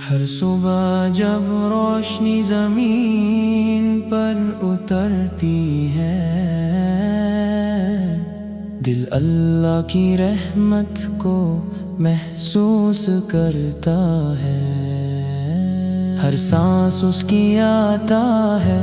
ہر صبح جب روشنی زمین پر اترتی ہے، دل اللہ کی رحمت کو محسوس کرتا ہے۔ ہر سانس اس کی آتا ہے،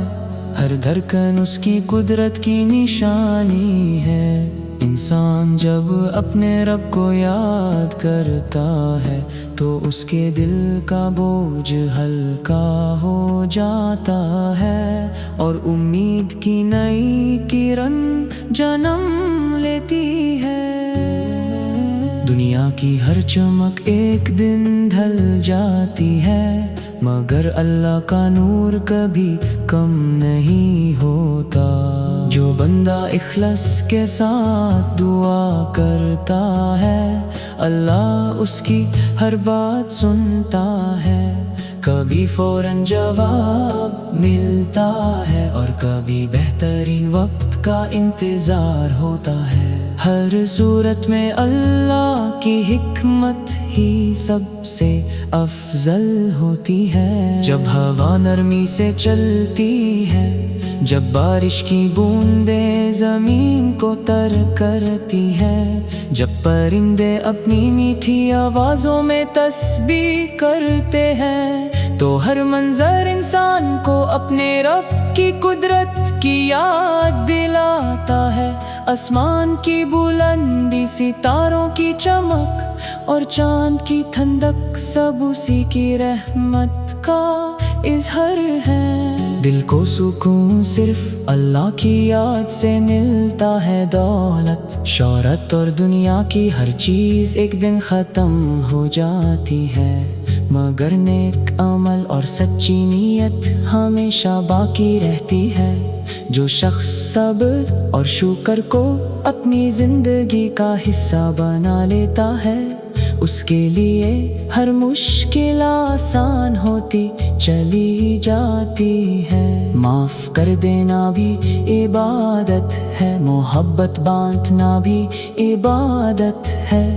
ہر دھڑکن اس کی قدرت کی نشانی ہے۔ انسان جب اپنے رب کو یاد کرتا ہے تو اس کے دل کا بوجھ ہلکا ہو جاتا ہے، اور امید کی نئی کرن جنم لیتی ہے۔ دنیا کی ہر چمک ایک دن ڈھل جاتی ہے، مگر اللہ کا نور کبھی کم نہیں ہوتا۔ جو بندہ اخلاص کے ساتھ دعا کرتا ہے، اللہ اس کی ہر بات سنتا ہے۔ کبھی فوراً جواب ملتا ہے اور کبھی بہترین وقت کا انتظار ہوتا ہے۔ ہر صورت میں اللہ کی حکمت ہی سب سے افضل ہوتی ہے۔ جب ہوا نرمی سے چلتی ہے، جب بارش کی بوندیں زمین کو تر کرتی ہے، جب پرندے اپنی میٹھی آوازوں میں تسبیح کرتے ہیں، تو ہر منظر انسان کو اپنے رب کی قدرت کی یاد دلاتا ہے۔ آسمان کی بلندی، ستاروں کی چمک اور چاند کی ٹھنڈک سب اسی کی رحمت کا اظہار ہے۔ دل کو سکون صرف اللہ کی یاد سے ملتا ہے۔ دولت، شہرت اور دنیا کی ہر چیز ایک دن ختم ہو جاتی ہے، مگر نیک عمل اور سچی نیت ہمیشہ باقی رہتی ہے۔ جو شخص صبر اور شکر کو اپنی زندگی کا حصہ بنا لیتا ہے، اس کے لیے ہر مشکل آسان ہوتی چلی جاتی ہے۔ معاف کر دینا بھی عبادت ہے، محبت بانٹنا بھی عبادت ہے،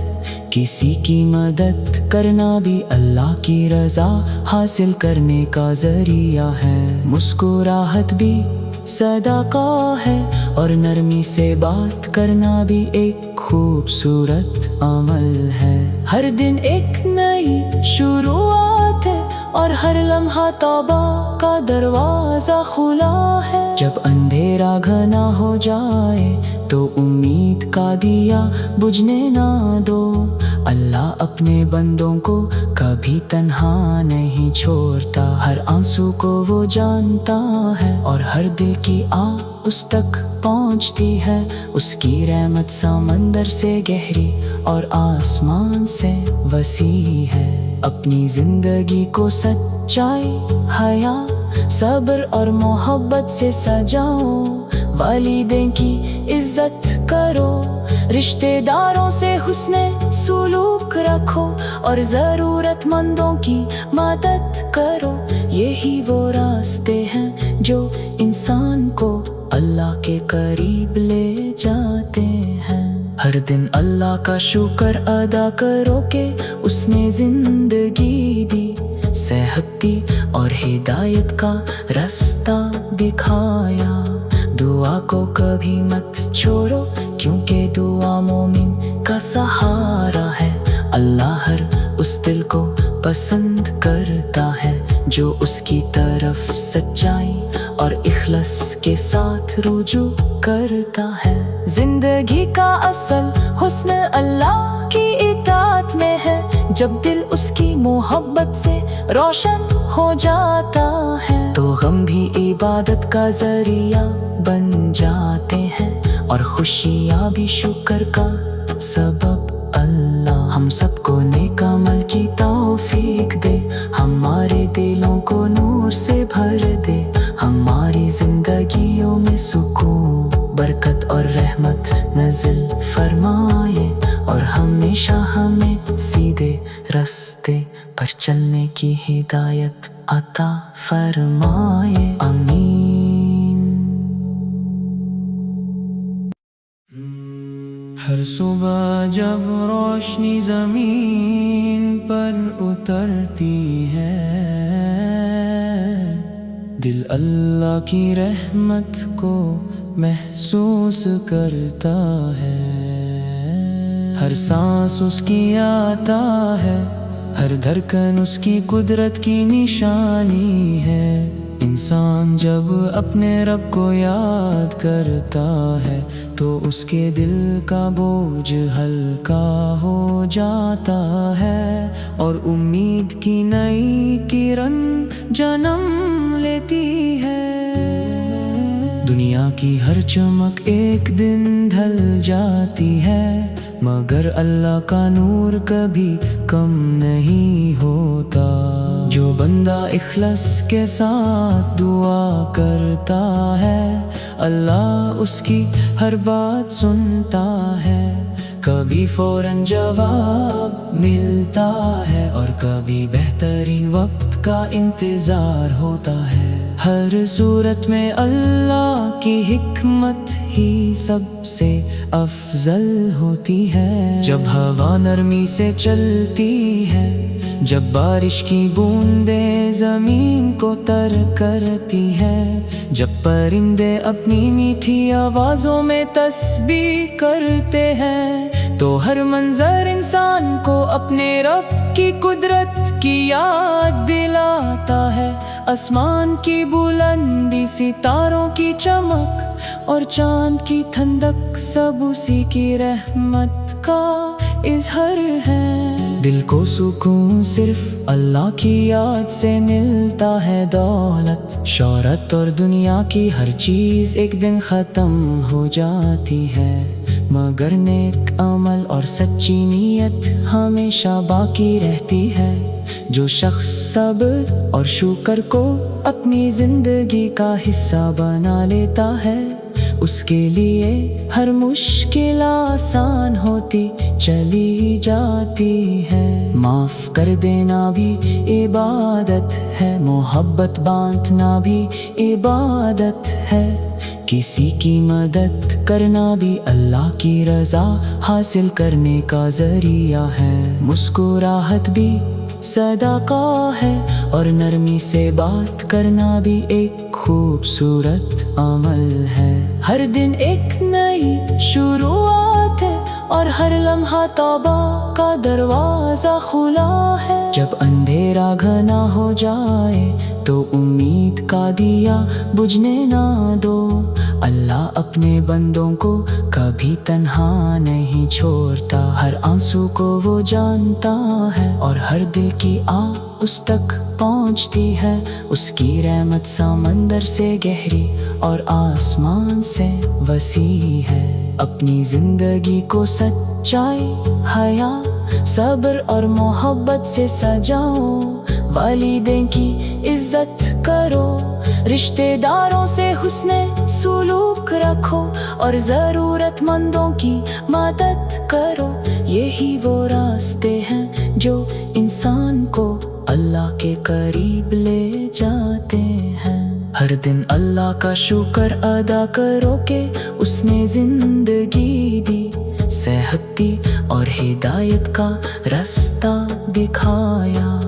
کسی کی مدد کرنا بھی اللہ کی رضا حاصل کرنے کا ذریعہ ہے۔ مسکراہٹ بھی صدقہ ہے، اور نرمی سے بات کرنا بھی ایک خوبصورت عمل ہے۔ ہر دن ایک نئی شروعات ہے، اور ہر لمحہ توبہ کا دروازہ کھلا ہے۔ جب اندھیرا گھنا ہو جائے تو امید کا دیا بجھنے نہ دو۔ اللہ اپنے بندوں کو کبھی تنہا نہیں چھوڑتا، ہر آنسو کو وہ جانتا ہے، اور ہر دل کی آہ اس تک پہنچتی ہے۔ اس کی رحمت سمندر سے گہری اور آسمان سے وسیع ہے۔ اپنی زندگی کو سچائی، حیا، صبر اور محبت سے سجاؤ۔ والدین کی عزت کرو، رشتہ داروں سے حسن سلوک رکھو، اور ضرورت مندوں کی مدد کرو۔ یہی وہ راستے ہیں جو انسان کو اللہ کے قریب لے جاتے ہیں۔ ہر دن اللہ کا شکر ادا کرو کہ اس نے زندگی دی، صحت دی اور ہدایت کا رستہ دکھایا۔ دعا کو کبھی مت چھوڑو، کیونکہ دعا مومن کا سہارا ہے۔ اللہ ہر اس دل کو پسند کرتا ہے جو اس کی طرف سچائی اور اخلاص کے ساتھ رجوع کرتا ہے۔ زندگی کا اصل حسن اللہ کی اطاعت میں ہے، جب دل اس کی محبت سے روشن ہو جاتا ہے تو غم بھی عبادت کا ذریعہ بن جاتے ہیں، اور خوشیاں بھی شکر کا سبب۔ اللہ ہم سب کو نیک عمل کی توفیق دے، ہمارے دلوں کو نور سے بھر دے، ہماری زندگیوں میں سکون، برکت اور رحمت نازل فرمائے، اور ہمیشہ ہمیں سیدھے راستے پر چلنے کی ہدایت عطا فرمائے، آمین۔ ہر صبح جب روشنی زمین پر اترتی ہے، دل اللہ کی رحمت کو محسوس کرتا ہے۔ ہر سانس اس کی آتا ہے، ہر دھڑکن اس کی قدرت کی نشانی ہے۔ انسان جب اپنے رب کو یاد کرتا ہے تو اس کے دل کا بوجھ ہلکا ہو جاتا ہے، اور امید کی نئی کرن جنم لیتی ہے۔ دنیا کی ہر چمک ایک دن ڈھل جاتی ہے، مگر اللہ کا نور کبھی کم نہیں ہوتا۔ جو بندہ اخلاص کے ساتھ دعا کرتا ہے، اللہ اس کی ہر بات سنتا ہے۔ کبھی فوراً جواب ملتا ہے اور کبھی بہترین وقت کا انتظار ہوتا ہے۔ ہر صورت میں اللہ کی حکمت ہی سب سے افضل ہوتی ہے۔ جب ہوا نرمی سے چلتی ہے، جب بارش کی بوندیں زمین کو تر کرتی ہے، جب پرندے اپنی میٹھی آوازوں میں تسبیح کرتے ہیں، تو ہر منظر انسان کو اپنے رب کی قدرت کی یاد دلاتا ہے۔ آسمان کی بلندی، ستاروں کی چمک اور چاند کی ٹھنڈک سب اسی کی رحمت کا اظہار ہے۔ دل کو سکون صرف اللہ کی یاد سے ملتا ہے۔ دولت، شہرت اور دنیا کی ہر چیز ایک دن ختم ہو جاتی ہے، مگر نیک عمل اور سچی نیت ہمیشہ باقی رہتی ہے۔ جو شخص صبر اور شکر کو اپنی زندگی کا حصہ بنا لیتا ہے، اس کے لیے ہر مشکل آسان ہوتی چلی جاتی ہے۔ معاف کر دینا بھی عبادت ہے، محبت بانٹنا بھی عبادت ہے، کسی کی مدد کرنا بھی اللہ کی رضا حاصل کرنے کا ذریعہ ہے۔ مسکراہٹ بھی صدقہ ہے، اور نرمی سے بات کرنا بھی ایک خوبصورت عمل ہے۔ ہر دن ایک نئی شروعات ہے، اور ہر لمحہ توبہ کا دروازہ کھلا ہے۔ جب اندھیرا گھنا ہو جائے تو امید کا دیا بجھنے نہ دو۔ اللہ اپنے بندوں کو کبھی تنہا نہیں چھوڑتا، ہر آنسو کو وہ جانتا ہے، اور ہر دل کی آہ اس تک پہنچتی ہے۔ اس کی رحمت سمندر سے گہری اور آسمان سے وسیع ہے۔ اپنی زندگی کو سچائی، حیا، صبر اور محبت سے سجاؤ۔ والدین کی عزت کرو، رشتہ داروں سے حسن سلوک رکھو، اور ضرورت مندوں کی مدد کرو۔ یہی وہ راستے ہیں جو انسان کو اللہ کے قریب لے جاتے ہیں۔ ہر دن اللہ کا شکر ادا کرو کہ اس نے زندگی دی، صحت دی اور ہدایت کا رستہ دکھایا۔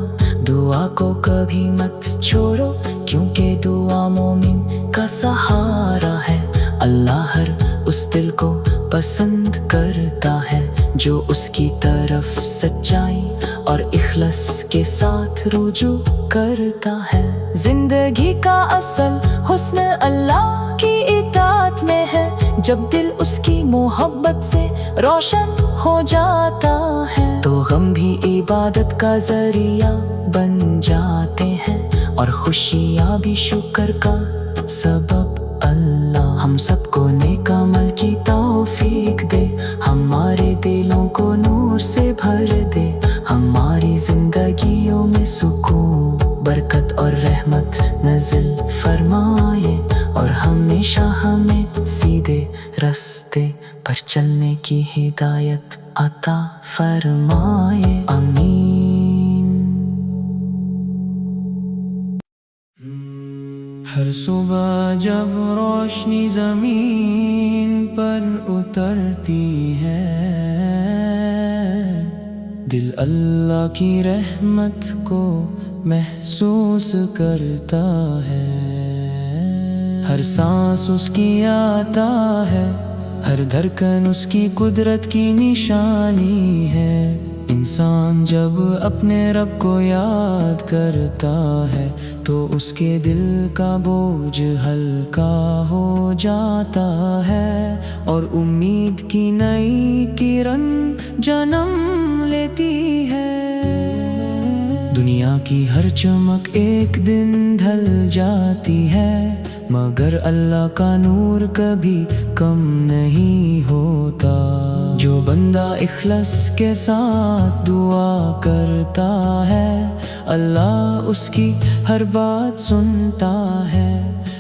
دعا کو کبھی مت چھوڑو، کیونکہ دعا مومن کا سہارا ہے۔ اللہ ہر اس دل کو پسند کرتا ہے جو اس کی طرف سچائی اور اخلاص کے ساتھ رجوع کرتا ہے۔ زندگی کا اصل حسن اللہ کی اطاعت میں ہے، جب دل اس کی محبت سے روشن ہو جاتا ہے تو غم بھی عبادت کا ذریعہ بن جاتے ہیں، اور خوشیاں بھی شکر کا سبب۔ اللہ ہم سب کو نیک عمل کی توفیق دے، ہمارے دلوں کو نور سے بھر دے، ہماری زندگیوں میں سکون، برکت اور رحمت نازل فرمائے، اور ہمیشہ ہمیں سیدھے راستے پر چلنے کی ہدایت عطا فرمائے، آمین۔ ہر صبح جب روشنی زمین پر اترتی ہے، دل اللہ کی رحمت کو محسوس کرتا ہے۔ ہر سانس اس کی آتا ہے، ہر دھڑکن اس کی قدرت کی نشانی ہے۔ انسان جب اپنے رب کو یاد کرتا ہے تو اس کے دل کا بوجھ ہلکا ہو جاتا ہے، اور امید کی نئی کرن جنم لیتی ہے۔ دنیا کی ہر چمک ایک دن ڈھل جاتی ہے، مگر اللہ کا نور کبھی کم نہیں ہوتا۔ جو بندہ اخلاص کے ساتھ دعا کرتا ہے، اللہ اس کی ہر بات سنتا ہے۔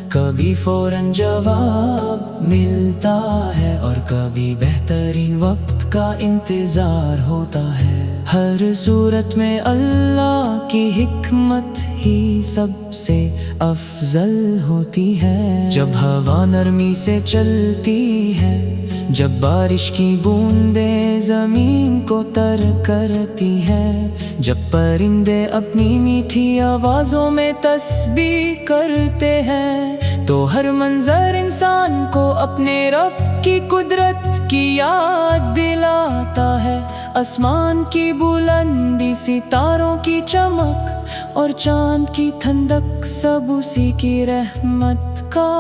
کبھی فوراً جواب ملتا ہے اور کبھی بہترین وقت کا انتظار ہوتا ہے۔ ہر صورت میں اللہ کی حکمت ہی سب سے افضل ہوتی ہے۔ جب ہوا نرمی سے چلتی ہے، جب بارش کی بوندیں زمین کو تر کرتی ہے، جب پرندے اپنی میٹھی آوازوں میں تسبیح کرتے ہیں، تو ہر منظر انسان کو اپنے رب کی قدرت کی یاد دلاتا ہے۔ آسمان کی بلندی، ستاروں کی چمک اور چاند کی ٹھنڈک سب اسی کی رحمت کا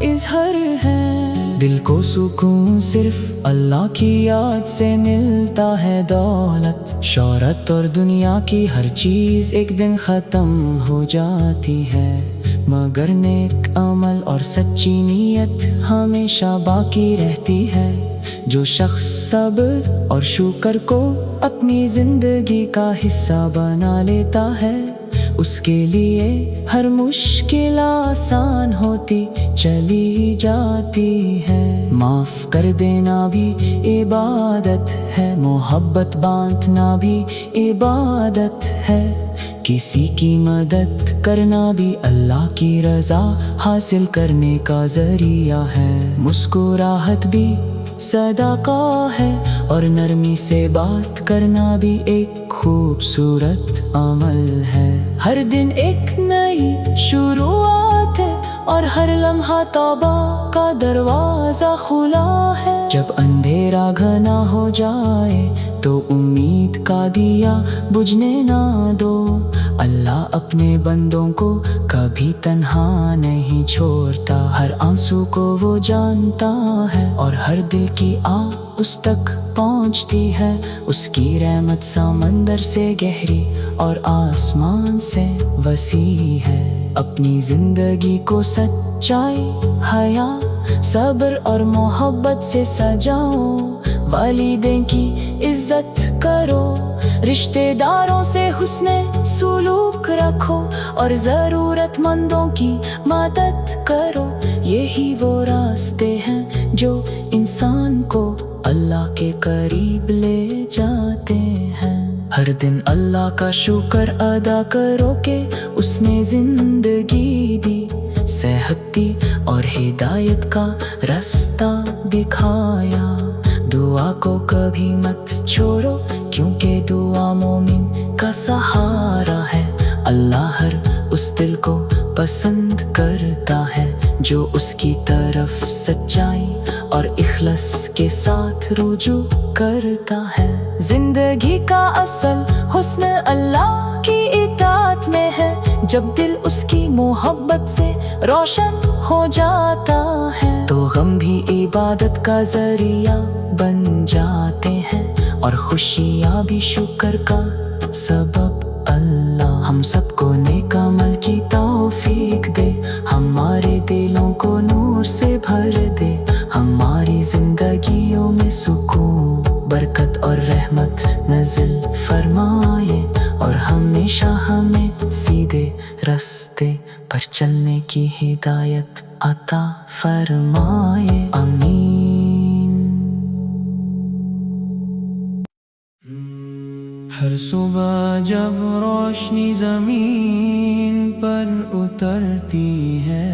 اظہار ہے۔ دل کو سکون صرف اللہ کی یاد سے ملتا ہے۔ دولت، شہرت اور دنیا کی ہر چیز ایک دن ختم ہو جاتی ہے، مگر نیک عمل اور سچی نیت ہمیشہ باقی رہتی ہے۔ جو شخص صبر اور شکر کو اپنی زندگی کا حصہ بنا لیتا ہے، اس کے لیے ہر مشکل آسان ہوتی چلی جاتی ہے۔ معاف کر دینا بھی عبادت ہے، محبت بانٹنا بھی عبادت ہے، کسی کی مدد کرنا بھی اللہ کی رضا حاصل کرنے کا ذریعہ ہے۔ مسکراہٹ بھی صدقہ ہے، اور نرمی سے بات کرنا بھی ایک خوبصورت عمل ہے۔ ہر دن ایک نئی شروعات ہے، اور ہر لمحہ توبہ کا دروازہ کھلا ہے۔ جب اندھیرا گھنا ہو جائے تو امید کا دیا بجھنے نہ دو۔ اللہ اپنے بندوں کو کبھی تنہا نہیں چھوڑتا، ہر آنسو کو وہ جانتا ہے، اور ہر دل کی آہ اس تک پہنچتی ہے۔ اس کی رحمت سمندر سے گہری اور آسمان سے وسیع ہے۔ اپنی زندگی کو سچائی، حیا، صبر اور محبت سے سجاؤ۔ والدین کی عزت کرو، رشتہ داروں سے حسن سلوک رکھو، اور ضرورت مندوں کی مدد کرو۔ یہی وہ راستے ہیں جو انسان کو اللہ کے قریب لے جاتے ہیں۔ ہر دن اللہ کا شکر ادا کرو کہ اس نے زندگی دی، صحت دی اور ہدایت کا رستہ دکھایا۔ دعا کو کبھی مت چھوڑو، کیونکہ دعا مومن کا سہارا ہے۔ اللہ ہر اس دل کو پسند کرتا ہے جو اس کی طرف سچائی اور اخلاص کے ساتھ رجوع کرتا ہے۔ زندگی کا اصل حسن اللہ کی اطاعت میں ہے، جب دل اس کی محبت سے روشن ہو جاتا ہے تو غم بھی عبادت کا ذریعہ بن جاتے ہیں، اور خوشیاں بھی شکر کا سبب۔ اللہ ہم سب کو نیک عمل کی توفیق دے، ہمارے دلوں کو نور سے بھر دے، ہماری زندگیوں میں سکون، برکت اور رحمت نازل فرمائے، اور ہمیشہ ہمیں سیدھے راستے پر چلنے کی ہدایت عطا فرمائے، آمین۔ ہر صبح جب روشنی زمین پر اترتی ہے،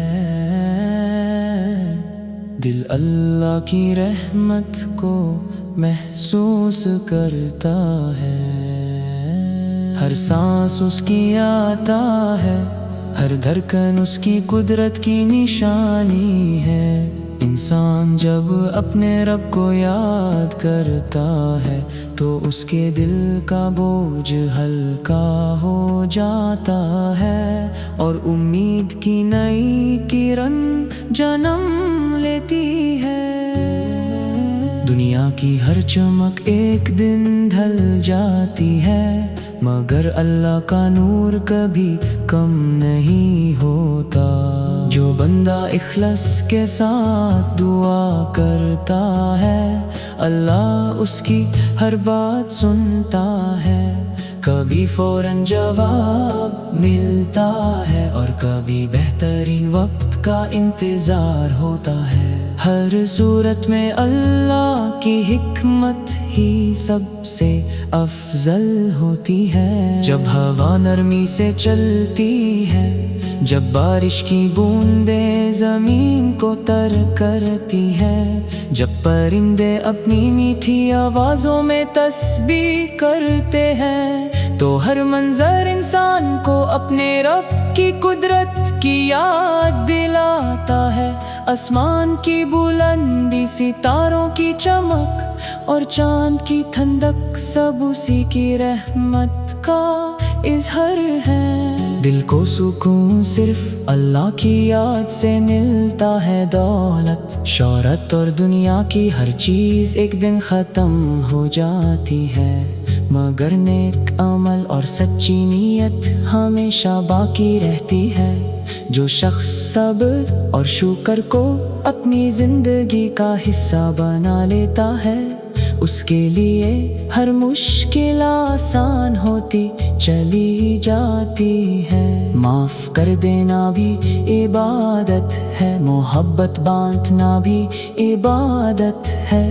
دل اللہ کی رحمت کو محسوس کرتا ہے۔ ہر سانس اس کی آتا ہے، ہر دھڑکن اس کی قدرت کی نشانی ہے۔ انسان جب اپنے رب کو یاد کرتا ہے تو اس کے دل کا بوجھ ہلکا ہو جاتا ہے، اور امید کی نئی کرن جنم لیتی ہے۔ دنیا کی ہر چمک ایک دن ڈھل جاتی ہے، مگر اللہ کا نور کبھی کم نہیں ہوتا۔ جو بندہ اخلاص کے ساتھ دعا کرتا ہے، اللہ اس کی ہر بات سنتا ہے۔ کبھی فوراً جواب ملتا ہے اور کبھی بہترین وقت کا انتظار ہوتا ہے۔ ہر صورت میں اللہ کی حکمت ہی سب سے افضل ہوتی ہے۔ جب ہوا نرمی سے چلتی ہے، جب بارش کی بوندیں زمین کو تر کرتی ہے، جب پرندے اپنی میٹھی آوازوں میں تسبیح کرتے ہیں، تو ہر منظر انسان کو اپنے رب کی قدرت کی یاد دلاتا ہے۔ آسمان کی بلندی، ستاروں کی چمک اور چاند کی ٹھنڈک سب اسی کی رحمت کا اظہار ہے۔ دل کو سکون صرف اللہ کی یاد سے ملتا ہے۔ دولت، شہرت اور دنیا کی ہر چیز ایک دن ختم ہو جاتی ہے، مگر نیک عمل اور سچی نیت ہمیشہ باقی رہتی ہے۔ جو شخص صبر اور شکر کو اپنی زندگی کا حصہ بنا لیتا ہے، اس کے لیے ہر مشکل آسان ہوتی چلی جاتی ہے۔ معاف کر دینا بھی عبادت ہے، محبت بانٹنا بھی عبادت ہے،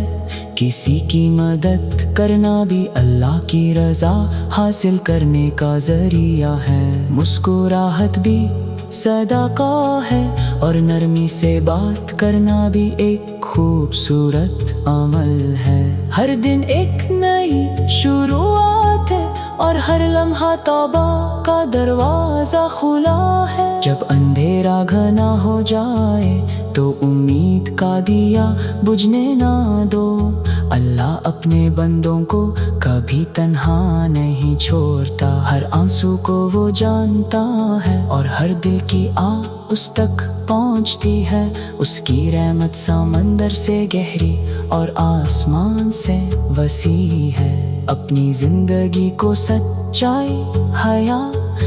کسی کی مدد کرنا بھی اللہ کی رضا حاصل کرنے کا ذریعہ ہے۔ مسکراہٹ بھی صدقہ ہے، اور نرمی سے بات کرنا بھی ایک خوبصورت عمل ہے۔ ہر دن ایک نئی شروعات ہے، اور ہر لمحہ توبہ کا دروازہ کھلا ہے۔ جب اندھیرا گھنا ہو جائے تو امید کا دیا بجھنے نہ دو۔ اللہ اپنے بندوں کو کبھی تنہا نہیں چھوڑتا، ہر آنسو کو وہ جانتا ہے، اور ہر دل کی آہ اس تک پہنچتی ہے۔ اس کی رحمت سمندر سے گہری اور آسمان سے وسیع ہے۔ اپنی زندگی کو سچائی، حیا،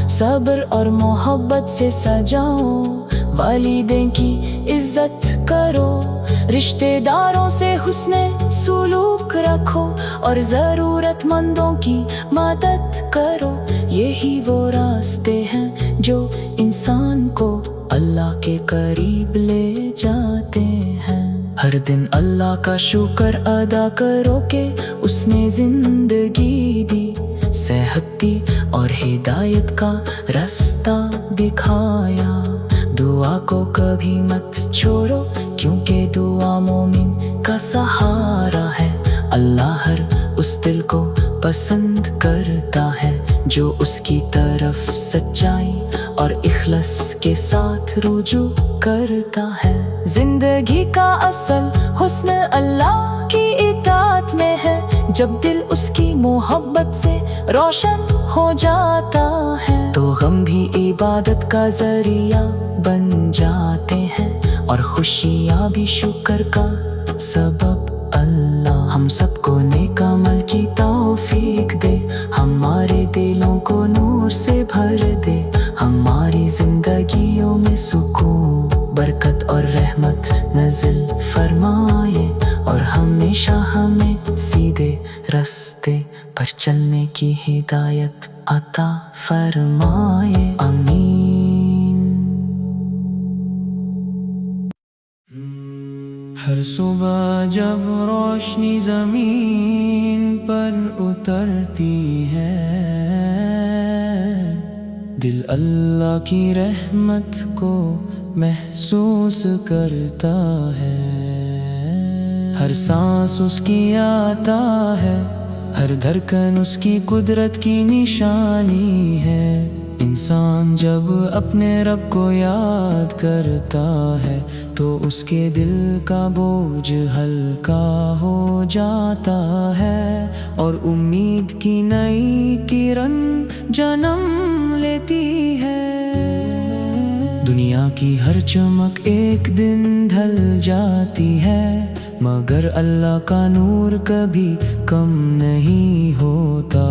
صبر اور محبت سے سجاؤ۔ والدین کی عزت کرو، رشتہ داروں سے حسن سلوک رکھو، اور ضرورت مندوں کی مدد کرو۔ یہی وہ راستے ہیں جو انسان کو اللہ کے قریب لے جاتے ہیں۔ ہر دن اللہ کا شکر ادا کرو کہ اس نے زندگی دی، صحت دی اور ہدایت کا رستہ دکھایا۔ دعا کو کبھی مت چھوڑو، کیونکہ دعا مومن کا سہارا ہے۔ اللہ ہر اس دل کو پسند کرتا ہے جو اس کی طرف سچائی اور اخلاص کے ساتھ رجوع کرتا ہے۔ زندگی کا اصل حسن اللہ کی اطاعت میں ہے، جب دل اس کی محبت سے روشن ہو جاتا ہے تو غم بھی عبادت کا ذریعہ بن جاتے ہیں، اور خوشیاں بھی شکر کا سبب۔ اللہ ہم سب کو نیک عمل کی توفیق دے، ہمارے دلوں کو نور سے بھر دے، ہماری زندگیوں میں سکون، برکت اور رحمت نازل فرمائے، اور ہمیشہ ہمیں سیدھے راستے پر چلنے کی ہدایت عطا فرمائے، آمین۔ ہر صبح جب روشنی زمین پر اترتی ہے، دل اللہ کی رحمت کو محسوس کرتا ہے۔ ہر سانس اس کی آتا ہے، ہر دھڑکن اس کی قدرت کی نشانی ہے۔ انسان جب اپنے رب کو یاد کرتا ہے تو اس کے دل کا بوجھ ہلکا ہو جاتا ہے، اور امید کی نئی کرن جنم لیتی ہے۔ دنیا کی ہر چمک ایک دن ڈھل جاتی ہے، مگر اللہ کا نور کبھی کم نہیں ہوتا۔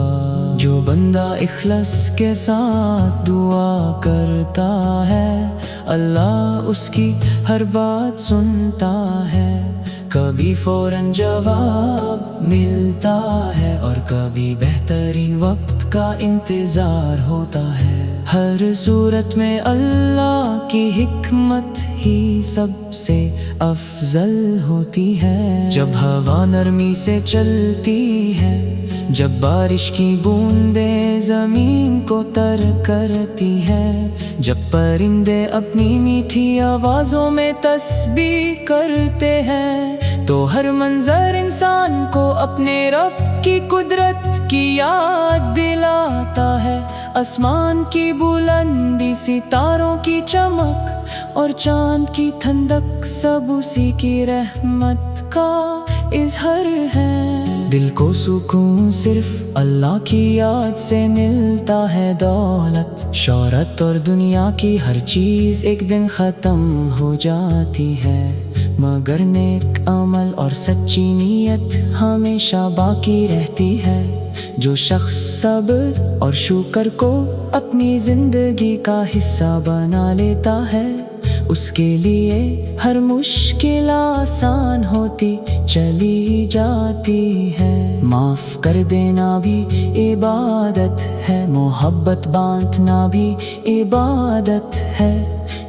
جو بندہ اخلاص کے ساتھ دعا کرتا ہے، اللہ اس کی ہر بات سنتا ہے۔ کبھی فوراً جواب ملتا ہے، اور کبھی بہترین وقت کا انتظار ہوتا ہے۔ ہر صورت میں اللہ کی حکمت ہی سب سے افضل ہوتی ہے۔ جب ہوا نرمی سے چلتی ہے، جب بارش کی بوندیں زمین کو تر کرتی ہے، جب پرندے اپنی میٹھی آوازوں میں تسبیح کرتے ہیں، تو ہر منظر انسان کو اپنے رب کی قدرت کی یاد دلاتا ہے۔ آسمان کی بلندی، ستاروں کی چمک اور چاند کی ٹھنڈک سب اسی کی رحمت کا اظہار ہے۔ دل کو سکون صرف اللہ کی یاد سے ملتا ہے۔ دولت، شہرت اور دنیا کی ہر چیز ایک دن ختم ہو جاتی ہے، مگر نیک عمل اور سچی نیت ہمیشہ باقی رہتی ہے۔ جو شخص صبر اور شکر کو اپنی زندگی کا حصہ بنا لیتا ہے، اس کے لیے ہر مشکل آسان ہوتی چلی جاتی ہے۔ معاف کر دینا بھی عبادت ہے، محبت بانٹنا بھی عبادت ہے،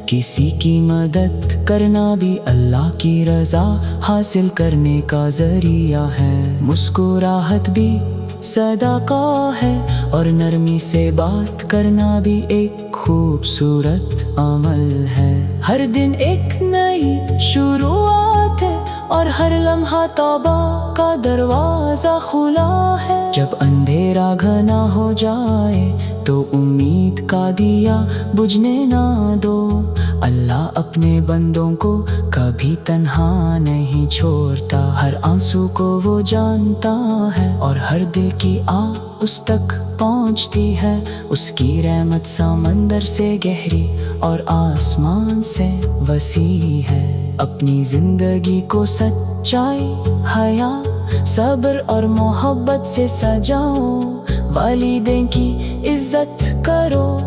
کسی کی مدد کرنا بھی اللہ کی رضا حاصل کرنے کا ذریعہ ہے۔ مسکراہٹ بھی صدقہ ہے، اور نرمی سے بات کرنا بھی ایک خوبصورت عمل ہے۔ ہر دن ایک نئی شروعات ہے، اور ہر لمحہ توبہ کا دروازہ کھلا ہے۔ جب اندھیرا گھنا ہو جائے تو امید کا دیا بجھنے نہ دو۔ اللہ اپنے بندوں کو کبھی تنہا نہیں چھوڑتا، ہر آنسو کو وہ جانتا ہے، اور ہر دل کی آہ اس تک پہنچتی ہے۔ اس کی رحمت سمندر سے گہری اور آسمان سے وسیع ہے۔ اپنی زندگی کو سچائی، حیا، صبر اور محبت سے سجاؤ۔ والدین کی عزت کرو،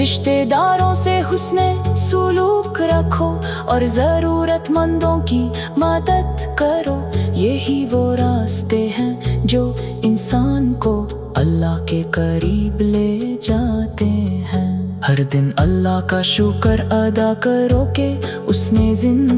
رشتہ داروں سے حسن سلوک رکھو، اور ضرورت مندوں کی مدد کرو۔ یہی وہ راستے ہیں جو انسان کو اللہ کے قریب لے جاتے ہیں۔ ہر دن اللہ کا شکر ادا کرو کہ اس نے زندگی